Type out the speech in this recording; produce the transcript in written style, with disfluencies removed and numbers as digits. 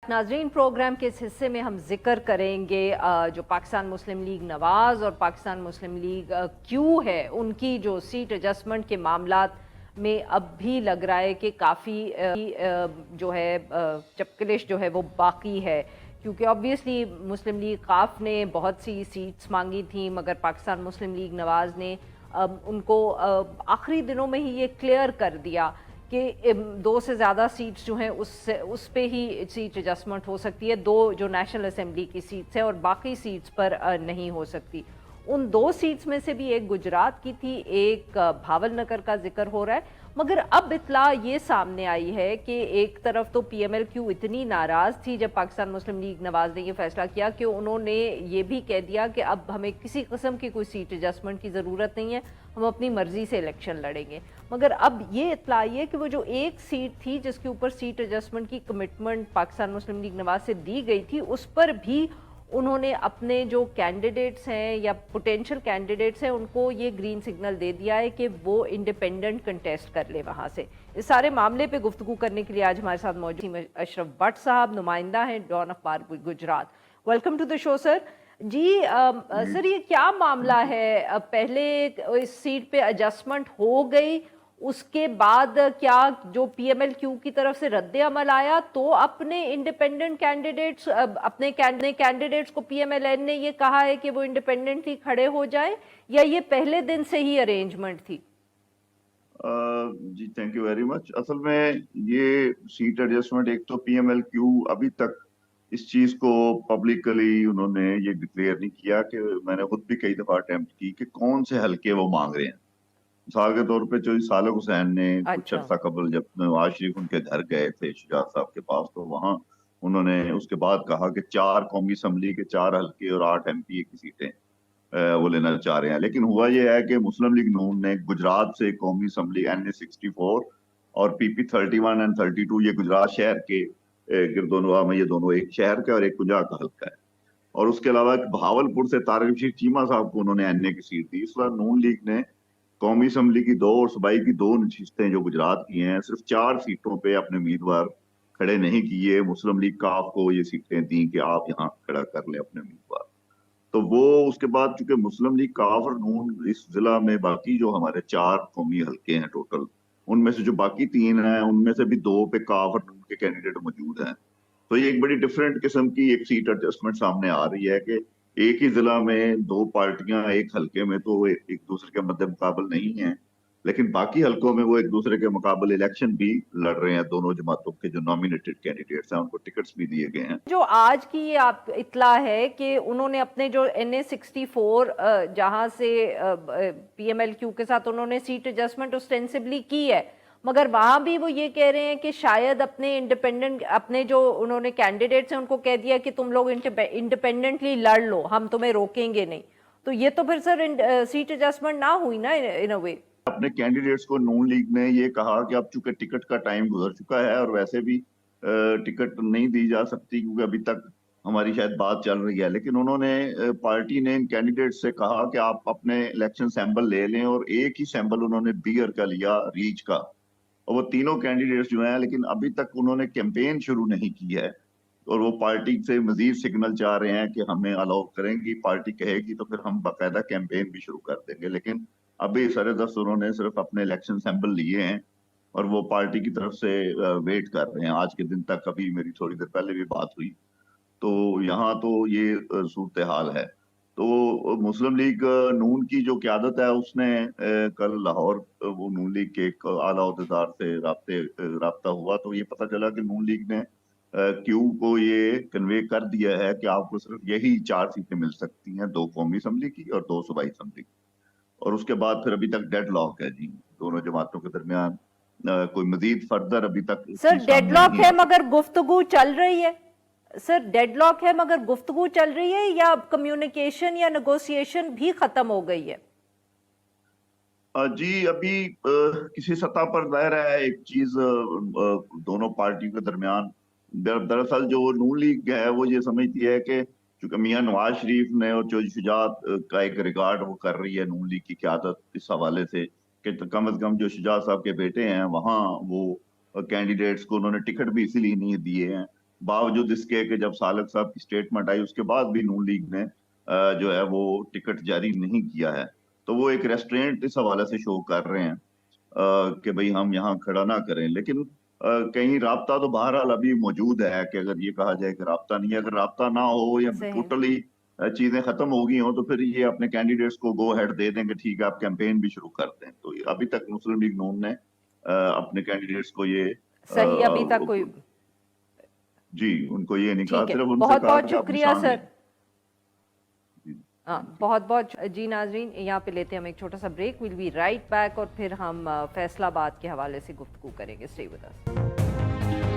नाजरीन, प्रोग्राम के इस हिस्से में हम जिक्र करेंगे जो पाकिस्तान मुस्लिम लीग नवाज़ और पाकिस्तान मुस्लिम लीग क्यू है, उनकी जो सीट एडजस्टमेंट के मामलात में अब भी लग रहा है कि काफ़ी जो है चपकलिश जो है वो बाकी है, क्योंकि ऑब्वियसली मुस्लिम लीग काफ ने बहुत सी सीट्स मांगी थी, मगर पाकिस्तान मुस्लिम लीग नवाज़ ने उनको आखिरी दिनों में ही ये क्लियर कर दिया कि 2 से ज़्यादा सीट्स जो हैं उस पे ही सीट एडजस्टमेंट हो सकती है। 2 जो नेशनल असेंबली की सीट्स हैं और बाकी सीट्स पर नहीं हो सकती। उन 2 सीट्स में से भी एक गुजरात की थी, एक भावल नगर का जिक्र हो रहा है। मगर अब इत्तला ये सामने आई है कि एक तरफ तो PMLQ इतनी नाराज़ थी जब पाकिस्तान मुस्लिम लीग नवाज़ ने ये फैसला किया कि उन्होंने ये भी कह दिया कि अब हमें किसी किस्म की कोई सीट एडजस्टमेंट की ज़रूरत नहीं है, हम अपनी मर्जी से इलेक्शन लड़ेंगे। मगर अब ये इत्तला आई है कि वो जो एक सीट थी जिसके ऊपर सीट एडजस्टमेंट की कमिटमेंट पाकिस्तान मुस्लिम लीग नवाज़ से दी गई थी, उस पर भी उन्होंने अपने जो कैंडिडेट्स हैं या पोटेंशियल कैंडिडेट्स हैं उनको ये ग्रीन सिग्नल दे दिया है कि वो इंडिपेंडेंट कंटेस्ट कर ले वहाँ से। इस सारे मामले पे गुफ्तगू करने के लिए आज हमारे साथ मौजूद अशरफ भट्ट साहब, नुमाइंदा हैं डॉन अखबार Gujrat. Welcome to the show sir. जी सर, ये क्या मामला है? पहले इस सीट पे एडजस्टमेंट हो गई, उसके बाद क्या जो PMLQ की तरफ से रद्द अमल आया तो अपने इंडिपेंडेंट कैंडिडेट्स अपने कैंडिडेट्स को PMLN ने ये कहा है कि वो इंडिपेंडेंटली खड़े हो जाए, या ये पहले दिन से ही अरेंजमेंट थी? जी थैंक यू वेरी मच। असल में ये सीट एडजस्टमेंट, एक तो PMLQ अभी तक इस चीज को पब्लिकली उन्होंने ये डिक्लेयर नहीं किया कि मैंने खुद भी कई दफा अटेम्प्ट की कि कौन से हलके वो मांग रहे हैं। मिसाल के तौर पे चौधरी सालक हुसैन ने कुछ अच्छा। अर्सा कबल जब नवाज शरीफ उनके घर गए थे शुजात साहब के पास, तो वहां उन्होंने उसके बाद कहा कि 4 कौमी असम्बली के 4 हलके और 8 MPA की सीटें वो लेना चाह रहे हैं। लेकिन हुआ ये है कि मुस्लिम लीग नून ने गुजरात से कौमी असम्बली NA 64 और PP 31 और 32, ये गुजरात शहर के गिरदोनवा में, ये दोनों एक शहर का और एक कुंजा का हल्का है। और उसके अलावा भावलपुर से तारिक रशीद चीमा साहब को उन्होंने NA की सीट दी। इस बार नून लीग ने कौमी असम्बली की 2 और सूबाई की 2 नशिस्तें जो गुजरात की हैं, सिर्फ 4 सीटों पे अपने उम्मीदवार खड़े नहीं किए। मुस्लिम लीग काफ को ये सीटें दी कि आप यहाँ खड़ा कर लें अपने उम्मीदवार। तो वो उसके बाद चूंकि मुस्लिम लीग काफ और नून इस जिला में बाकी जो हमारे 4 कौमी हलके हैं टोटल, उनमें से जो बाकी 3 हैं उनमें से भी 2 पे काफ और नून के कैंडिडेट मौजूद हैं। तो ये एक बड़ी डिफरेंट किस्म की एक सीट एडजस्टमेंट सामने आ रही है कि एक ही जिला में 2 पार्टियां एक हलके में तो एक दूसरे के मद्दे मुकाबल नहीं है, लेकिन बाकी हलकों में वो एक दूसरे के मुकाबले इलेक्शन भी लड़ रहे हैं। दोनों जमातों के जो नॉमिनेटेड कैंडिडेट्स हैं उनको टिकट्स भी दिए गए हैं। जो आज की ये आप इत्तला है कि उन्होंने अपने जो NA 64 जहां से PMLQ के साथ उन्होंने सीट एडजस्टमेंट ऑस्टेंसिबली की है, मगर वहां भी वो ये कह रहे हैं कि शायद अपने इंडिपेंडेंट अपने जो उन्होंने कैंडिडेट्स हैं उनको कह दिया कि तुम लोग इंडिपेंडेंटली लड़ लो, हम तुम्हें रोकेंगे नहीं। तो ये तो फिर सर सीट एडजस्टमेंट ना हुई ना इन अ वे। अपने कैंडिडेट्स को नून लीग ने ये कहा कि अब चूंकि टिकट का टाइम गुजर चुका है और वैसे भी टिकट नहीं दी जा सकती क्योंकि अभी तक हमारी शायद बात चल रही है, लेकिन उन्होंने पार्टी ने इन कैंडिडेट से कहा कि आप अपने इलेक्शन सैंपल ले लें, और एक ही सैंपल उन्होंने बियर का लिया, रीच का। और वो तीनों कैंडिडेट्स जो हैं, लेकिन अभी तक उन्होंने कैंपेन शुरू नहीं की है और वो पार्टी से मजीद सिग्नल चाह रहे हैं कि हमें अलाउ करेंगी, पार्टी कहेगी तो फिर हम बाकायदा कैंपेन भी शुरू कर देंगे। लेकिन अभी सरेदस्त उन्होंने सिर्फ अपने इलेक्शन सैंपल लिए हैं और वो पार्टी की तरफ से वेट कर रहे हैं। आज के दिन तक, अभी मेरी थोड़ी देर पहले भी बात हुई, तो यहाँ तो ये सूरत हाल है। तो मुस्लिम लीग नून की जो क्यादत है उसने कल लाहौर वो नून लीग के एक आला अहदेदार से राब्ता हुआ, तो ये पता चला कि नून लीग ने क्यू को ये कन्वे कर दिया है कि आपको सिर्फ यही 4 सीटें मिल सकती हैं, 2 कौमी असम्बली की और 2 सूबाई असम्बली की। और उसके बाद फिर अभी तक डेड लॉक है जी दोनों जमातों के दरमियान। कोई मजीद फर्दर अभी तक सर सामने डेडलॉक नहीं है आ मगर गुफ्तगू चल रही है? सर डेडलॉक है मगर गुफ्तगू चल रही है, या कम्युनिकेशन या नेगोशिएशन भी खत्म हो गई है? जी अभी किसी सतह पर जाहिर है एक चीज दोनों पार्टियों के दरमियान, दरअसल जो नून लीग है वो ये समझती है कि चूंकि मियां नवाज शरीफ ने और चौधरी शुजात का एक रिकॉर्ड वो कर रही है नून लीग की क्यादत इस हवाले से कि तो कम अज कम जो शुजात साहब के बेटे हैं वहाँ वो कैंडिडेट्स को उन्होंने टिकट भी इसीलिए नहीं दिए हैं बावजूद इसके कि जब सालक साहब की स्टेटमेंट आई उसके बाद भी नून लीग ने जो है वो टिकट जारी नहीं किया है। तो वो एक रेस्ट्रेंट इस हवाले से शो कर रहे हैं कि भाई हम यहाँ खड़ा ना करें, लेकिन कहीं राब्ता तो बहरहाल अभी मौजूद है कि अगर ये कहा जाए कि राब्ता नहीं है, अगर राब्ता ना हो या सही। टोटली चीजें खत्म हो गई हो तो फिर ये अपने कैंडिडेट्स को गो हेड दे देंगे, ठीक है आप कैंपेन भी शुरू करते हैं। तो अभी तक मुस्लिम लीग नून ने अपने कैंडिडेट्स को ये सही, अभी तक कोई, जी उनको ये नहीं कहा, ठीक है, सिर्फ उनसे बहुत कहा बहुत कि आप शुक्रिया निशान सर। दें। जी। बहुत बहुत जी नाजरीन, यहाँ पे लेते हैं हम एक छोटा सा break, will be right back और फिर हम फैसलाबाद के हवाले से गुफ्तगू करेंगे। Stay with us.